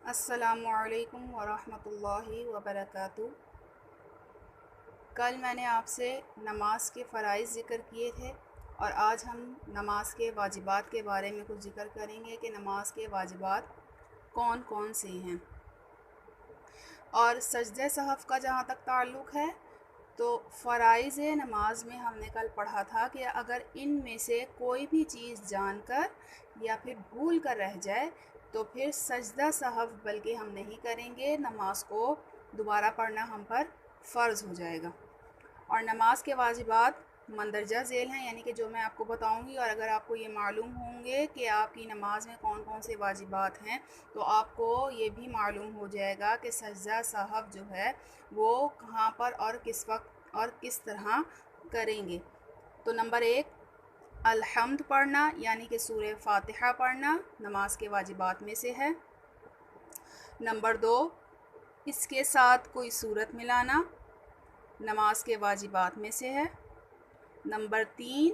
السلام علیکم ورحمۃ اللہ وبرکاتہ۔ کل میں نے آپ سے نماز کے فرائض ذکر کیے تھے اور آج ہم نماز کے واجبات کے بارے میں کچھ ذکر کریں گے کہ نماز کے واجبات کون کون سے ہیں۔ اور سجدہ سہو کا جہاں تک تعلق ہے تو فرائض نماز میں ہم نے کل پڑھا تھا کہ اگر ان میں سے کوئی بھی چیز جان کر یا پھر بھول کر رہ جائے تو پھر سجدہ سہو بلکہ ہم نہیں کریں گے، نماز کو دوبارہ پڑھنا ہم پر فرض ہو جائے گا۔ اور نماز کے واجبات مندرجہ ذیل ہیں، یعنی کہ جو میں آپ کو بتاؤں گی، اور اگر آپ کو یہ معلوم ہوں گے کہ آپ کی نماز میں کون کون سے واجبات ہیں تو آپ کو یہ بھی معلوم ہو جائے گا کہ سجدہ سہو جو ہے وہ کہاں پر اور کس وقت اور کس طرح کریں گے۔ تو نمبر 1، الحمد پڑھنا یعنی کہ سورہ فاتحہ پڑھنا نماز کے واجبات میں سے ہے۔ نمبر 2، اس کے ساتھ کوئی سورت ملانا نماز کے واجبات میں سے ہے۔ نمبر 3،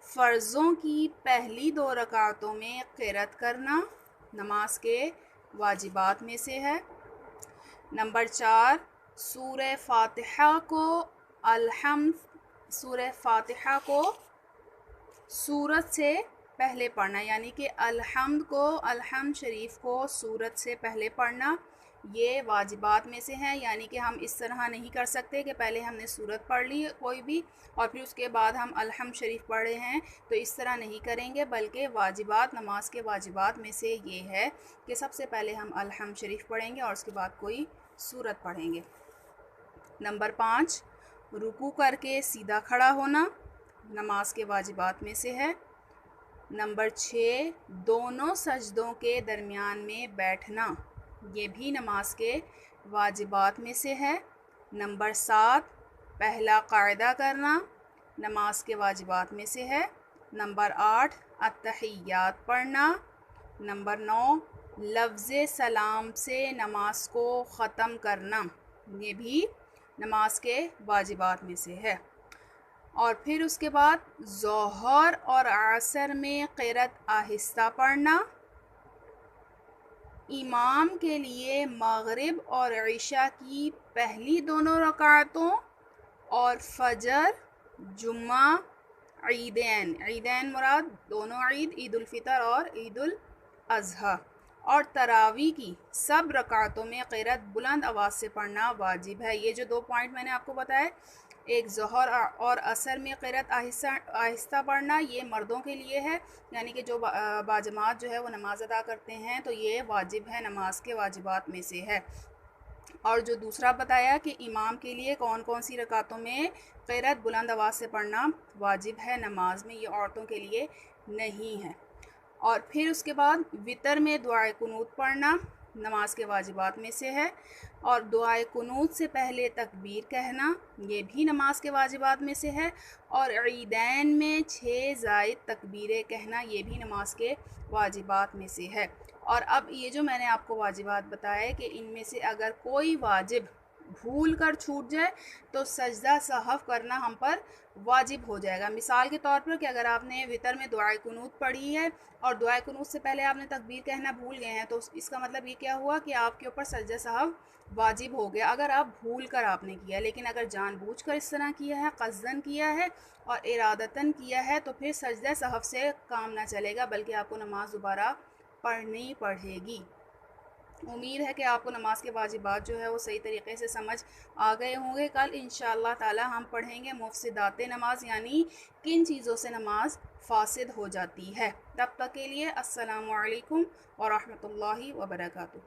فرضوں کی پہلی 2 رکعتوں میں قرأت کرنا نماز کے واجبات میں سے ہے۔ نمبر 4، سورہ فاتحہ کو سورت سے پہلے پڑھنا، یعنی کہ الحمد شریف کو سورت سے پہلے پڑھنا، یہ واجبات میں سے ہیں۔ یعنی کہ ہم اس طرح نہیں کر سکتے کہ پہلے ہم نے سورت پڑھ لی کوئی بھی اور پھر اس کے بعد ہم الحمد شریف پڑھ رہے ہیں، تو اس طرح نہیں کریں گے، بلکہ نماز کے واجبات میں سے یہ ہے کہ سب سے پہلے ہم الحمد شریف پڑھیں گے اور اس کے بعد کوئی سورت پڑھیں گے۔ نمبر 5، رکوع کر کے سیدھا کھڑا ہونا نماز کے واجبات میں سے ہے۔ نمبر 6، دونوں سجدوں کے درمیان میں بیٹھنا، یہ بھی نماز کے واجبات میں سے ہے۔ نمبر 7، پہلا قاعدہ کرنا نماز کے واجبات میں سے ہے۔ نمبر 8، التحیات پڑھنا۔ نمبر 9، لفظ سلام سے نماز کو ختم کرنا، یہ بھی نماز کے واجبات میں سے ہے۔ اور پھر اس کے بعد ظہر اور عصر میں قرأت آہستہ پڑھنا، امام کے لیے مغرب اور عشاء کی پہلی 2 رکعتوں اور فجر، جمعہ، عیدین مراد دونوں عید الفطر اور عید الاضحیٰ اور تراویح کی سب رکعتوں میں قرأت بلند آواز سے پڑھنا واجب ہے۔ یہ جو 2 پوائنٹ میں نے آپ کو بتائے، ایک ظہر اور عصر میں قرأت آہستہ پڑھنا، یہ مردوں کے لیے ہے، یعنی کہ جو باجماعت جو ہے وہ نماز ادا کرتے ہیں تو یہ واجب ہے، نماز کے واجبات میں سے ہے۔ اور جو دوسرا بتایا کہ امام کے لیے کون کون سی رکعتوں میں قرأت بلند آواز سے پڑھنا واجب ہے نماز میں، یہ عورتوں کے لیے نہیں ہے۔ اور پھر اس کے بعد وتر میں دعائے قنوت پڑھنا نماز کے واجبات میں سے ہے، اور دعائے قنوت سے پہلے تکبیر کہنا، یہ بھی نماز کے واجبات میں سے ہے، اور عیدین میں 6 زائد تکبیریں کہنا، یہ بھی نماز کے واجبات میں سے ہے۔ اور اب یہ جو میں نے آپ کو واجبات بتائے کہ ان میں سے اگر کوئی واجب بھول کر چھوٹ جائے تو سجدہ سہو کرنا ہم پر واجب ہو جائے گا۔ مثال کے طور پر کہ اگر آپ نے وتر میں دعائے قنوت پڑھی ہے اور دعائے قنوت سے پہلے آپ نے تکبیر کہنا بھول گئے ہیں تو اس کا مطلب یہ کیا ہوا کہ آپ کے اوپر سجدہ سہو واجب ہو گیا، اگر آپ بھول کر آپ نے کیا۔ لیکن اگر جان بوجھ کر اس طرح کیا ہے، قصداً کیا ہے اور ارادتاً کیا ہے تو پھر سجدہ سہو سے کام نہ چلے گا، بلکہ آپ کو نماز دوبارہ پڑھنی پڑے گی۔ امید ہے کہ آپ کو نماز کے واجبات جو ہے وہ صحیح طریقے سے سمجھ آ گئے ہوں گے۔ کل انشاءاللہ تعالی ہم پڑھیں گے مفسدات نماز، یعنی کن چیزوں سے نماز فاسد ہو جاتی ہے۔ تب تک کے لیے السلام علیکم ورحمۃ اللہ وبرکاتہ۔